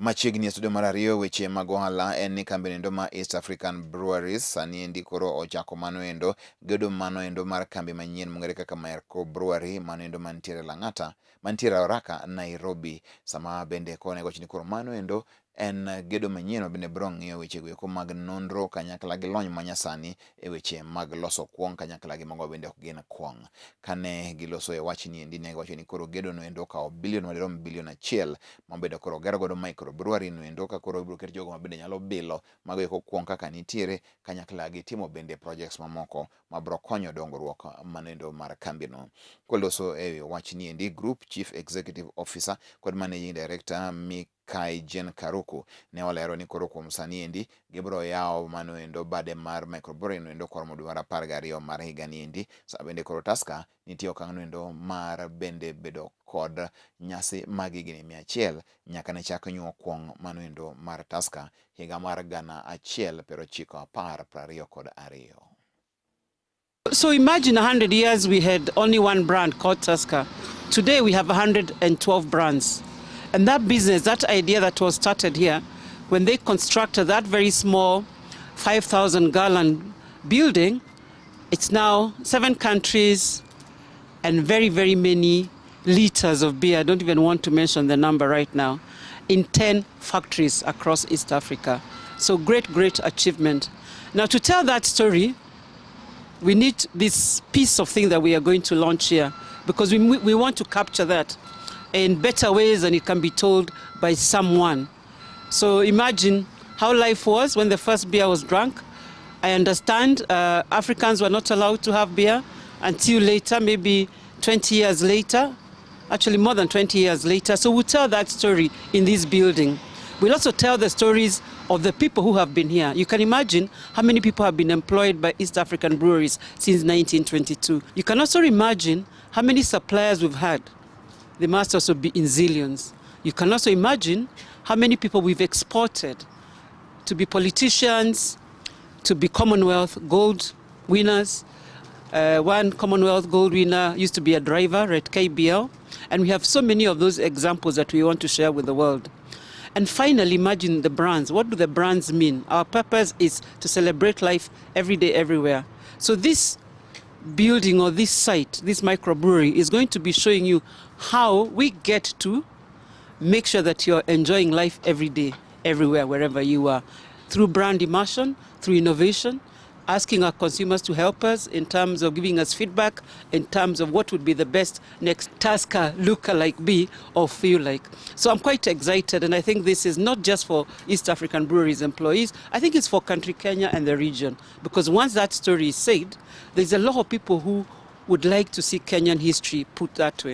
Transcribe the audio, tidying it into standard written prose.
Machiegni studio mar ariyo weche mag ohala en ni kambi endo ma East African Breweries sani endi koro ochako mano endo gedo mano endo mar kambi manyien mong'ere kaka Merco Brewery mano endo mantiere Lang'ata mantiere Oraka Nairobi. Sama bende kone gochni koro mano endo en gedo manyien mabende biro ng'iyo weche go mag nonro kanyakla gi lony manyasani e weche mag loso kuong kanyakla gi mago bende ok gin kuong. Kane giloso e wachni endi ne wacho ni koro gedo no endo kao bilion madirom bilion 1 mabedo koro gero godo microbrewery no endo ka koro ibiro ket jogo mabende nyalo bilo mago eko kuong kaka nitiere kanyakla gi timo bende projects mamoko mabiro konyo dongruok manendo mar kambi no. Koloso e wachni endi Group Chief Executive Officer kod Managing Director Kai Jen Karuku ne olero ni koro kuom sani endi gibiro yawo mano endo bade mar microbrewery no endo koro dwaro 12 mar higa ni endi. Sa bende koro Tusker nitie okang' no endo mar bende bedo kod nyasi mag higni 100 nyaka ne chak nyuo kuong mano endo mar Tusker higa mar 1922. So imagine 100 years we had only one brand called Tusker. Today we have 112 brands. And that business, that idea that was started here, when they constructed that very small 5,000-gallon building, it's now 7 countries and very, very many liters of beer. I don't even want to mention the number right now, in 10 factories across East Africa. So great, great achievement. Now to tell that story, we need this piece of thing that we are going to launch here, because we want to capture that in better ways than it can be told by someone. So imagine how life was when the first beer was drunk. I understand Africans were not allowed to have beer until later, maybe 20 years later, actually more than 20 years later. So we'll tell that story in this building. We'll also tell the stories of the people who have been here. You can imagine how many people have been employed by East African Breweries since 1922. You can also imagine how many suppliers we've had. They must also be in zillions. You can also imagine how many people we've exported to be politicians, to be Commonwealth Gold winners. One Commonwealth Gold winner used to be a driver at KBL. And we have so many of those examples that we want to share with the world. And finally, imagine the brands. What do the brands mean? Our purpose is to celebrate life every day, everywhere. So this building or this site, this microbrewery, is going to be showing you how we get to make sure that you're enjoying life every day, everywhere, wherever you are, through brand immersion, through innovation, asking our consumers to help us in terms of giving us feedback, in terms of what would be the best next Tusker look-alike be or feel like. So I'm quite excited, and I think this is not just for East African Breweries employees. I think it's for country Kenya and the region, because once that story is said, there's a lot of people who would like to see Kenyan history put that way.